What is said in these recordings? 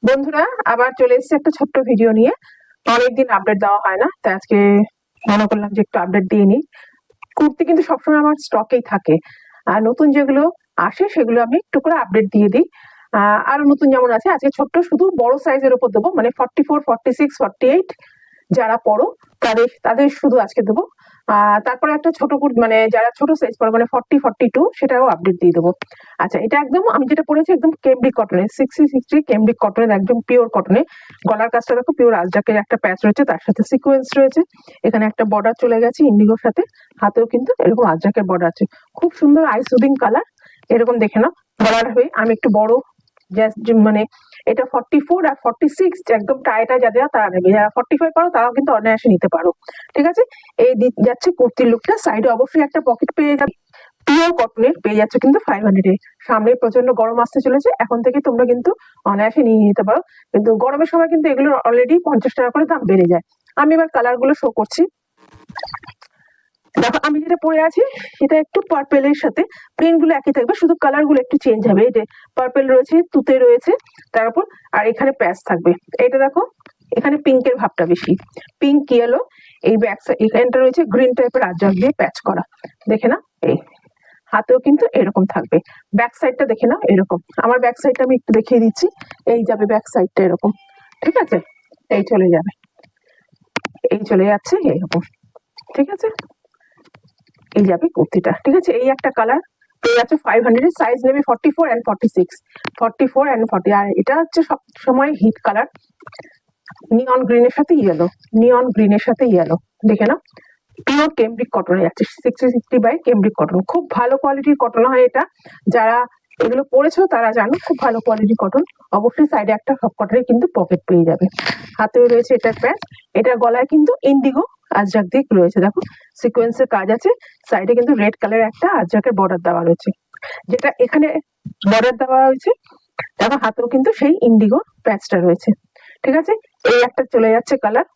বন্ধুরা, আবার চলে এসেছে একটা ছোট্ট ভিডিও নিয়ে। অনেকদিন আপডেট দেওয়া হয় না, তাই আজকে মনে করলাম যে একটু আপডেট দিয়ে নিই। কুর্তি কিন্তু সবসময় আমার স্টকেই থাকে, আর নতুন যেগুলো আসে সেগুলো আমি একটু করে আপডেট দিয়ে দিই। আরো নতুন যেমন আছে, আজকে ছোট্ট শুধু বড় সাইজের উপর দেবো, মানে 44, 46, 48 যারা পড়ো তাদের তাদের শুধু আজকে দেবো। তারপরে একটা ছোট মানে যারা ছোট সাইজ পড়ো মানে 40, 42 সেটাও আপডেট দিয়ে দেবো। আচ্ছা, এটা একদম আমি যেটা পড়েছি একদম কেমব্রিক কটনের 60 কেমব্রিক কটনের, একদম পিওর কটনে। গলার কাজটা দেখো, পিওর আজরাকের একটা প্যাচ রয়েছে, তার সাথে সিকোয়েন্স রয়েছে। এখানে একটা বর্ডার চলে গেছে ইন্ডিগোর সাথে, হাতেও কিন্তু এরকম আজরাকের বর্ডার আছে। খুব সুন্দর আই সুদিং কালার, এরকম দেখে নাও। গলার হয়ে আমি একটু বড় মানে এটা 44 আর 46 একদম টাইটা যাদের তারা নেবে, যারা 45 পারো তারাও কিন্তু অনায়াসে নিতে পারো। ঠিক আছে, এই যাচ্ছে কুর্তির লুকটা। সাইডে অবশ্যই একটা পকেট পেয়ে যাবে, পিওর কটনের পেয়ে যাচ্ছে কিন্তু 500 এ। সামনে প্রচন্ড গরম আসতে চলেছে, এখন থেকে তোমরা কিন্তু অনায়াসে নিয়ে নিতে পারো। কিন্তু গরমের সময় কিন্তু এগুলো অলরেডি 50 টাকা করে দাম বেড়ে যায়। আমি এবার কালার গুলো শো করছি। দেখো, আমি যেটা পরে আছি সেটা একটু পার্পেলের সাথে, প্রিন্ট গুলো একই থাকবে, শুধু কালার গুলো একটু চেঞ্জ হবে। এই যে পার্পেল রয়েছে, তুতে রয়েছে, তারপর আর এখানে প্যাচ থাকবে। এটা দেখো, এখানে পিঙ্কের ভাবটা বেশি, পিঙ্ক ইয়েলো। এই ব্যাক সাইড এখানটা রয়েছে গ্রিন টাইপের আজরাক দিয়ে প্যাচ করা, দেখে না। এই হাতেও কিন্তু এরকম থাকবে। ব্যাক সাইডটা দেখে নাও এরকম। আমার ব্যাক সাইডটা আমি একটু দেখিয়ে দিচ্ছি। এই যাবে ব্যাক সাইডটা এরকম, ঠিক আছে। এই চলে যাবে, এই চলে যাচ্ছে এরকম, ঠিক আছে। এই যাবে কুর্তিটা, ঠিক আছে। এই একটা কালার পেয়ে যাচ্ছে 500, সাইজ নেবে 44 and 46, 44 and 40। আর এটা হচ্ছে সব সময় হিট কালার, নিয়ন গ্রিনের সাথে ইয়েলো, নিয়ন গ্রিনের সাথে ইয়েলো, দেখে নাও। পিওর কেমব্রিক কটনে যাচ্ছে, 60 বাই কেমব্রিক কটন। খুব ভালো কোয়ালিটির কটন হয় এটা, যারা এগুলো পরেছো তারা জানো খুব ভালো কোয়ালিটির কটন। অবশ্যই সাইডে একটা সব কটনের কিন্তু পকেট পেয়ে যাবে। হাতেও রয়েছে এটার প্যাচ, এটা গলায় কিন্তু ইন্ডিগো আজরাক দিয়ে রয়েছে, দেখো সিকোয়েন্সের কাজ আছে। সাইডে কিন্তু রেড কালার একটা আজরাকের বর্ডার দেওয়া রয়েছে, যেটা এখানে বর্ডার দেওয়া হয়েছে। দেখো হাতেও কিন্তু সেই ইন্ডিগো প্যাচটা রয়েছে, ঠিক আছে। এই একটা চলে যাচ্ছে কালার,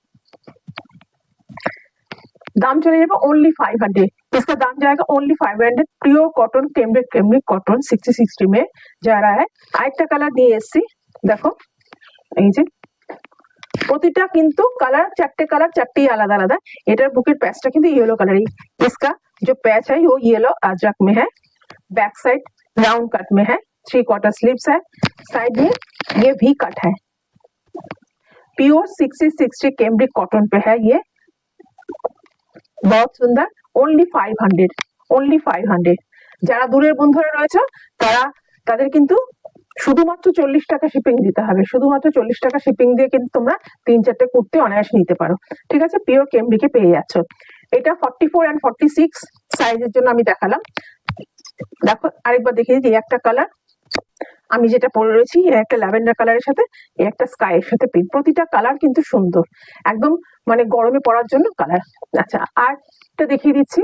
दाम चले जाएगा ओनली 500। इसका दाम जाएगा ओनली 500। प्योर कॉटन केमब्रिक, केमब्रिक कॉटन 60 में जा रहा है। আরেকটা কালার নিয়ে এসেছি, দেখো এই যে প্রতিটা কিন্তু কালার, চারটে কালার, চারটেই আলাদা আলাদা। এটার বুকের প্যাচটা কিন্তু येलो कलर ही, इसका जो पैच है वो येलो अजरक में है। बैक साइड राउंड कट में है, 3/4 स्लीव्स है। साइड में ये भी कट है। प्योर 60 केमब्रिक कॉटन पे है ये, बहुत सुंदर। Only 500, only 500। যারা দূরের বন্ধুরা রয়েছে তারা, তাদের কিন্তু শুধুমাত্র 40 টাকা শিপিং দিতে হবে। শুধুমাত্র 40 টাকা শিপিং দিয়ে কিন্তু তোমরা 3-4টে কুর্তি অনায়াসে নিতে পারো, ঠিক আছে। পিওর কেমব্রিকে পেয়ে যাচ্ছ। এটা 44 and 46 সাইজের জন্য আমি দেখালাম। দেখো আরেকবার দেখিয়ে দিই, একটা কালার আমি যেটা পরে রয়েছি, একটা ল্যাভেন্ডার কালারের সাথে, একটা স্কাইয়ের সাথে পিঙ্ক। প্রতিটা কালার কিন্তু সুন্দর, একদম মানে গরমে পরার জন্য কালার। আচ্ছা, আর এটা দেখিয়ে দিচ্ছি,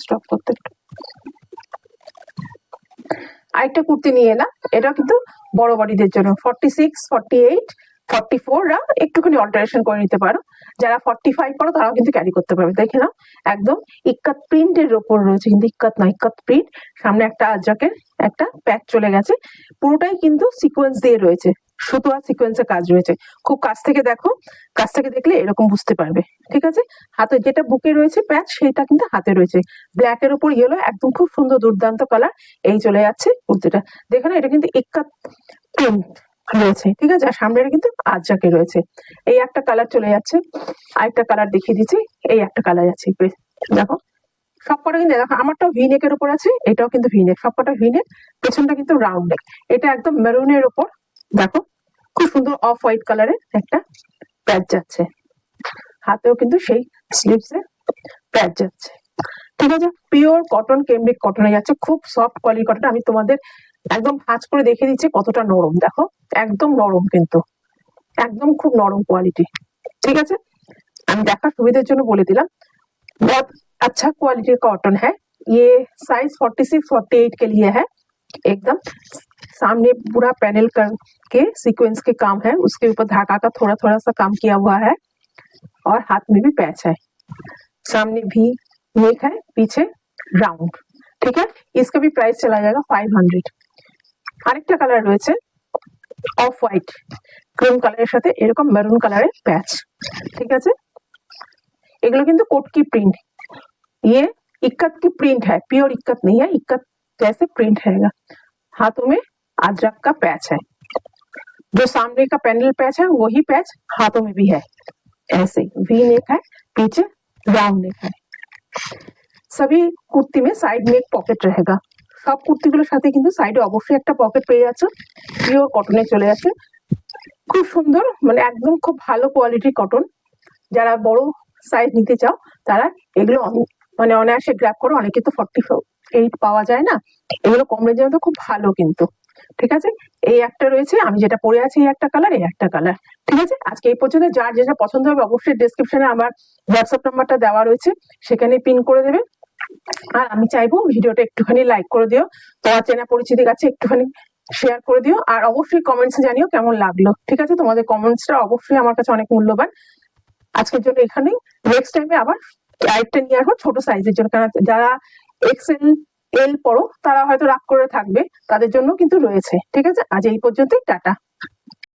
স্টপ করতে। আরেকটা কুর্তি নিয়ে এলাম, এটা কিন্তু বড় বডিদের জন্য 46, 48, 44 রা একটুখানি অল্টারেশন করে নিতে পারো। যারা 45 পারো তারাও কিন্তু ক্যারি করতে পারবে। দেখে নাও, একদম ইক্কাত প্রিন্টের ওপর রয়েছে, কিন্তু ইক্কাত না, ইক্কাত প্রিন্ট। সামনে একটা আজরাকের একটা প্যাচ চলে গেছে, পুরোটাই কিন্তু সিকোয়েন্স দিয়ে রয়েছে, সুতো আর সিকোয়েন্সের কাজ রয়েছে। খুব কাছ থেকে দেখো, কাছ থেকে দেখলে এরকম বুঝতে পারবে, ঠিক আছে। হাতে যেটা বুকে রয়েছে প্যাচ, সেটা কিন্তু হাতে রয়েছে, ব্ল্যাক এর উপর ইয়েলো, একদম খুব সুন্দর দুর্দান্ত কালার। এই চলে যাচ্ছে কুর্তিটা, দেখো না, এটা কিন্তু ইক্কাত প্রিন্ট রয়েছে, ঠিক আছে। আর সামনে কিন্তু আজরাকে রয়েছে। এই একটা কালার চলে যাচ্ছে, আরেকটা কালার দেখিয়ে দিচ্ছি। এই একটা কালার আছে, দেখো সবকটা কিন্তু, দেখো আমারটাও ভি নেকের উপর আছে, এটাও কিন্তু ভি নেক, সবকটা ভি নেক, পেছনটা কিন্তু রাউন্ড নেক। এটা একদম মেরুনের উপর, দেখো খুব সুন্দর অফ হোয়াইট কালারের একটা প্যাচ যাচ্ছে। হাতেও কিন্তু সেই স্লিভসে প্যাচ যাচ্ছে, ঠিক আছে। পিওর কটন কেমব্রিক কটনে যাচ্ছে, খুব সফট কোয়ালিটি কটন। আমি তোমাদের একদম ভাঁজ করে দেখিয়ে দিচ্ছি কতটা নরম, দেখো একদম নরম, কিন্তু একদম খুব নরম কোয়ালিটি, ঠিক আছে। আমি দেখার সুবিধার জন্য বলে दिला। बहुत अच्छा क्वालिटी कॉटन है ये। साइज 46, 48 के लिए है। एकदम सामने पूरा पैनल करके सीक्वेंस के काम है, उसके ऊपर धागा का थोड़ा थोड़ा सा काम किया हुआ है, और हाथ में भी पैच है। सामने भी नेक है, पीछे राउंड, ठीक है, इसका भी प्राइस चला जाएगा 500। আরেকটা কালার রয়েছে অফ হোয়াইট ক্রিম কালারের সাথে এরকম মেরুন কালারের প্যাচ। ঠিক আছে, এগুলো কিন্তু कोट की प्रिंट, ये इक्कत की प्रिंट है, प्योर इक्कत नहीं है, इक्कत जैसे प्रिंट रहेगा। हाथों में अजरक का पैच है, जो सामने का पैनल पैच है वही पैच हाथों में भी है। ऐसे वी नेक है, पीछे राउंड नेक है। सभी কুর্তি में সাইড में एक পকেট रहेगा। সব কুর্তিগুলোর সাথে কিন্তু সাইডে অবশ্যই একটা পকেট পেয়ে যাচ্ছ। পিওর কটনে চলে যাচ্ছে, খুব সুন্দর, মানে একদম খুব ভালো কোয়ালিটির কটন। যারা বড় সাইজ নিতে চাও তারা এগুলো মানে অনায়াসে গ্র্যাব করো। অনেকে তো 48 পাওয়া যায় না, এগুলো কম রেঞ্জের মধ্যে খুব ভালো কিন্তু। ঠিক আছে, এই একটা রয়েছে, আমি যেটা পরে আছি এই একটা কালার, এই একটা কালার। ঠিক আছে, আজকে এই পর্যন্ত। যার যেটা পছন্দ হবে অবশ্যই ডেসক্রিপশনে আমার হোয়াটসঅ্যাপ নাম্বারটা দেওয়া রয়েছে, সেখানে পিন করে দেবে। আর আমি চাইবো ভিডিওটা একটুখানি লাইক করে দিও, তোমার চেনা পরিচিতি কাছে একটুখানি শেয়ার করে দিও, আর অবশ্যই কমেন্টস জানিও কেমন লাগলো। ঠিক আছে, তোমাদের কমেন্টসটা অবশ্যই আমার কাছে অনেক মূল্যবান। আজকের জন্য এখানেই, নেক্সট টাইমে আবার আরেকটা নিয়ে আসবো ছোট সাইজের জন্য, কারণ যারা এক্সেল এল পড়ো তারা হয়তো রাগ করে থাকবে, তাদের জন্য কিন্তু রয়েছে। ঠিক আছে, আজ এই পর্যন্তই, টাটা।